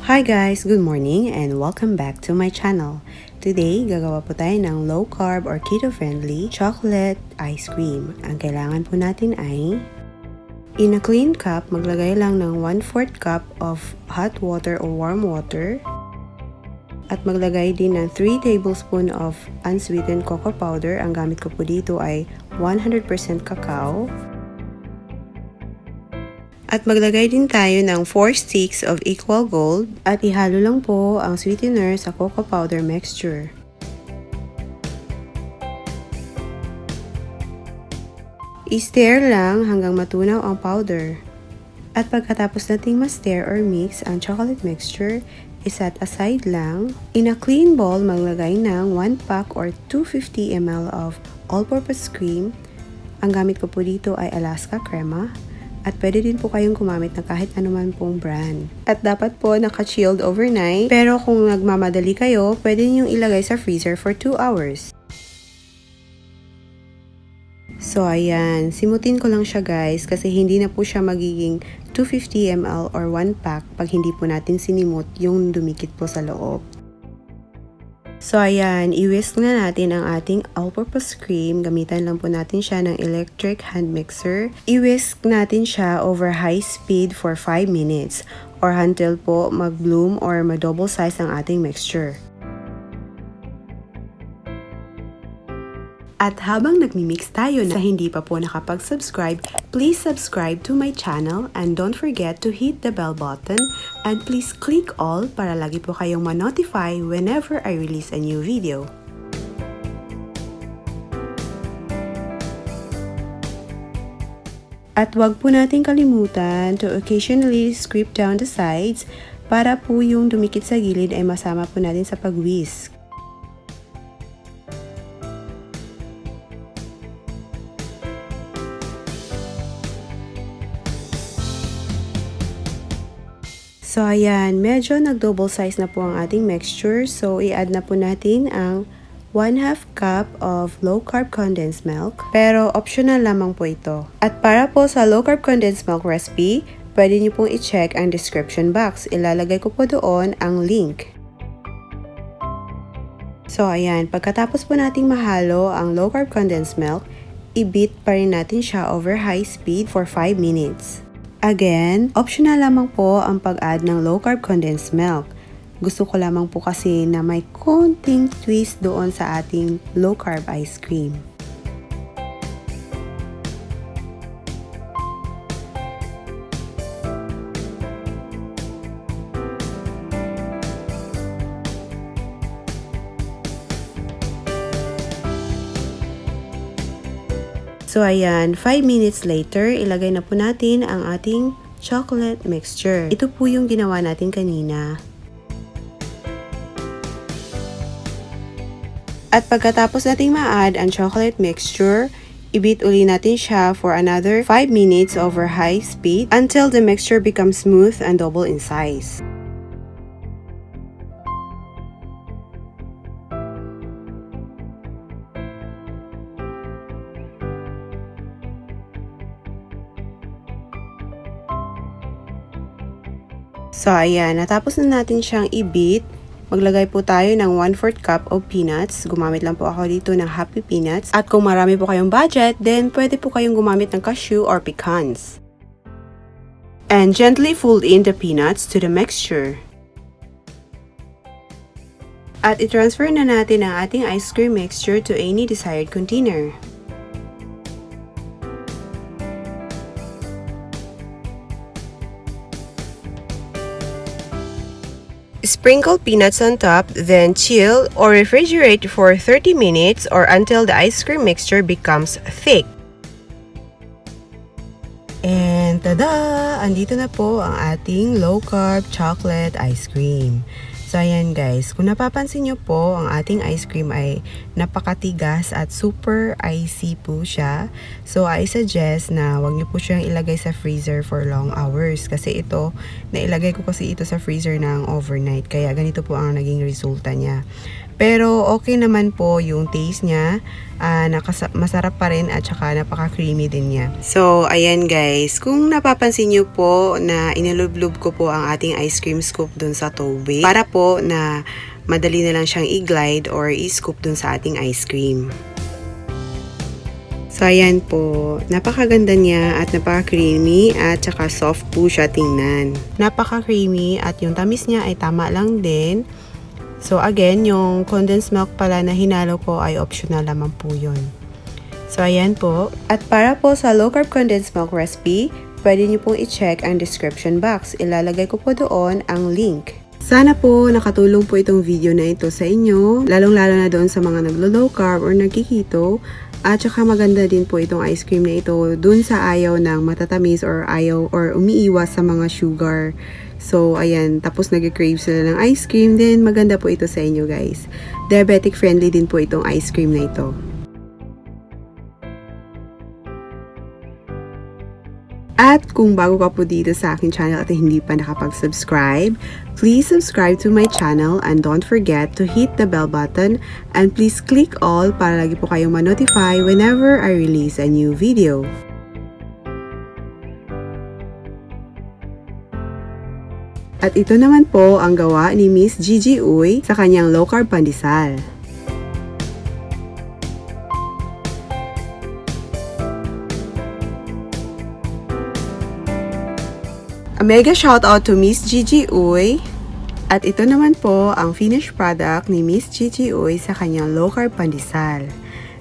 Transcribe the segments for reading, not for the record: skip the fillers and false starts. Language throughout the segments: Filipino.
Hi guys! Good morning and welcome back to my channel. Today, gagawa po tayo ng low carb or keto friendly chocolate ice cream. Ang kailangan po natin ay in a clean cup, maglagay lang ng 1/4 cup of hot water or warm water at maglagay din ng 3 tablespoon of unsweetened cocoa powder. Ang gamit ko po dito ay 100% cacao. At maglagay din tayo ng 4 sticks of equal gold at ihalo lang po ang sweetener sa cocoa powder mixture. I-stir lang hanggang matunaw ang powder. At pagkatapos nating ma-stir or mix ang chocolate mixture, iset aside lang. In a clean bowl, maglagay ng 1 pack or 250 ml of all-purpose cream. Ang gamit ko po dito ay Alaska Crema. At pwede din po kayong gumamit ng kahit anuman pong brand. At dapat po naka-chilled overnight. Pero kung nagmamadali kayo, pwede niyong ilagay sa freezer for 2 hours. So ayan, simutin ko lang siya guys kasi hindi na po siya magiging 250 ml or 1 pack pag hindi po natin sinimot yung dumikit po sa loob. So ayan, i-whisk na natin ang ating all-purpose cream. Gamitan lang po natin siya ng electric hand mixer. I-whisk natin siya over high speed for 5 minutes or until po mag-bloom or mag-double size ang ating mixture. At habang nagmi-mix tayo na hindi pa po nakapag-subscribe, please subscribe to my channel and don't forget to hit the bell button and please click all para lagi po kayong ma-notify whenever I release a new video. At wag po natin kalimutan to occasionally scrape down the sides para po yung dumikit sa gilid ay masama po natin sa pag-whisk. So ayan, medyo nag-double size na po ang ating mixture. So i-add na po natin ang 1/2 cup of low carb condensed milk. Pero optional lamang po ito. At para po sa low carb condensed milk recipe, pwede niyo pong i-check ang description box. Ilalagay ko po doon ang link. So ayan, pagkatapos po nating mahalo ang low carb condensed milk, i-beat pa rin natin siya over high speed for 5 minutes. Again, optional lamang po ang pag-add ng low carb condensed milk. Gusto ko lamang po kasi na may konting twist doon sa ating low carb ice cream. So ayan, 5 minutes later, ilagay na po natin ang ating chocolate mixture. Ito po yung ginawa natin kanina. At pagkatapos nating ma-add ang chocolate mixture, i-beat uli natin siya for another 5 minutes over high speed until the mixture becomes smooth and double in size. So ayan, natapos na natin siyang i-beat. Maglagay po tayo ng 1/4 cup of peanuts. Gumamit lang po ako dito ng happy peanuts. At kung marami po kayong budget, then pwede po kayong gumamit ng cashew or pecans. And gently fold in the peanuts to the mixture. At i-transfer na natin ang ating ice cream mixture to any desired container. Sprinkle peanuts on top, then chill or refrigerate for 30 minutes or until the ice cream mixture becomes thick. And tada! Andito na po ang ating low carb chocolate ice cream. So ayan guys, kung napapansin nyo po, ang ating ice cream ay napakatigas at super icy po siya. So I suggest na wag nyo po siyang ilagay sa freezer for long hours. Kasi ito, nailagay ko kasi ito sa freezer ng overnight. Kaya ganito po ang naging resulta niya. Pero okay naman po yung taste niya. Masarap pa rin at saka napaka-creamy din niya. So, ayan guys. Kung napapansin niyo po na inilublob ko po ang ating ice cream scoop dun sa tubig para po na madali na lang siyang i-glide or i-scoop dun sa ating ice cream. So, ayan po. Napakaganda niya at napaka-creamy at saka soft po siya tingnan. Napaka-creamy at yung tamis niya ay tama lang din. So, again, yung condensed milk pala na hinalo ko ay optional naman po yun. So, ayan po. At para po sa low carb condensed milk recipe, pwede niyo pong i-check ang description box. Ilalagay ko po doon ang link. Sana po nakatulong po itong video na ito sa inyo, lalong-lalo na doon sa mga naglo-low carb or nagkikito. At saka maganda din po itong ice cream na ito dun sa ayaw ng matatamis or ayaw or umiiwas sa mga sugar. So, ayan, tapos nag-crave sila ng ice cream, then maganda po ito sa inyo guys. Diabetic friendly din po itong ice cream na ito. At kung bago ka po dito sa aking channel at hindi pa nakapag-subscribe, please subscribe to my channel and don't forget to hit the bell button and please click all para lagi po kayong ma-notify whenever I release a new video. At ito naman po ang gawa ni Miss Gigi Uy sa kanyang low carb pandesal. A mega shoutout to Miss Gigi Uy. At ito naman po ang finished product ni Miss Gigi Uy sa kanyang low carb pandesal.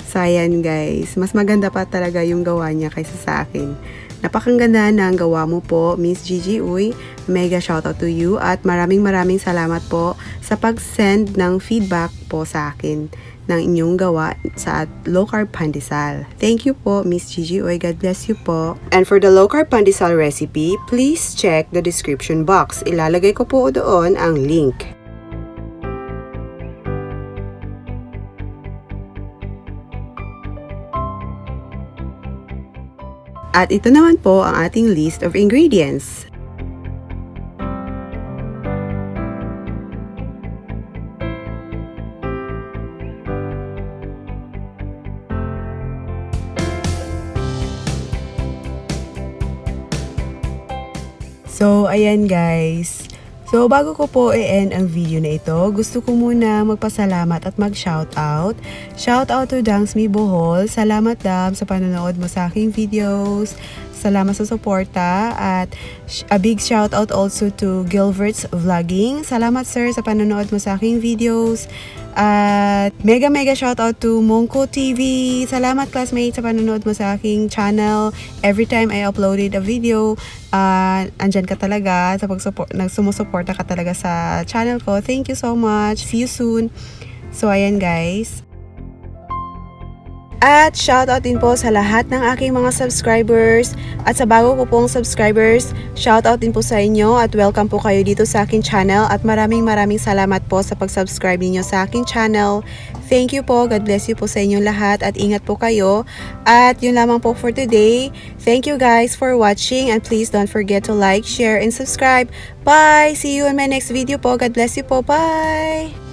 So ayan guys, mas maganda pa talaga yung gawa niya kaysa sa akin. Napakaganda na ang gawa mo po, Miss Gigi Uy. Mega shoutout to you at maraming salamat po sa pag-send ng feedback po sa akin ng inyong gawa sa low carb pandesal. Thank you po, Miss Gigi Uy. God bless you po. And for the low carb pandesal recipe, please check the description box. Ilalagay ko po doon ang link. At ito naman po ang ating list of ingredients. So, ayan guys. So, bago ko po i-end ang video na ito, gusto ko muna magpasalamat at mag-shoutout. Shoutout to Dangsmi Bohol. Salamat Dam sa panonood mo sa aking videos. Salamat sa suporta at a big shoutout also to Gilbert's Vlogging. Salamat sir sa panonood mo sa aking videos. At mega shoutout to Monko TV. Salamat classmates sa panonood mo sa aking channel. Every time I uploaded a video, andyan ka talaga sa sumusuporta ka talaga sa channel ko. Thank you so much. See you soon. So ayan guys. At shoutout din po sa lahat ng aking mga subscribers at sa bago ko pong subscribers, shoutout din po sa inyo at welcome po kayo dito sa aking channel at maraming salamat po sa pag-subscribe ninyo sa aking channel. Thank you po, God bless you po sa inyong lahat at ingat po kayo. At yun lamang po for today. Thank you guys for watching and please don't forget to like, share, and subscribe. Bye! See you in my next video po. God bless you po. Bye!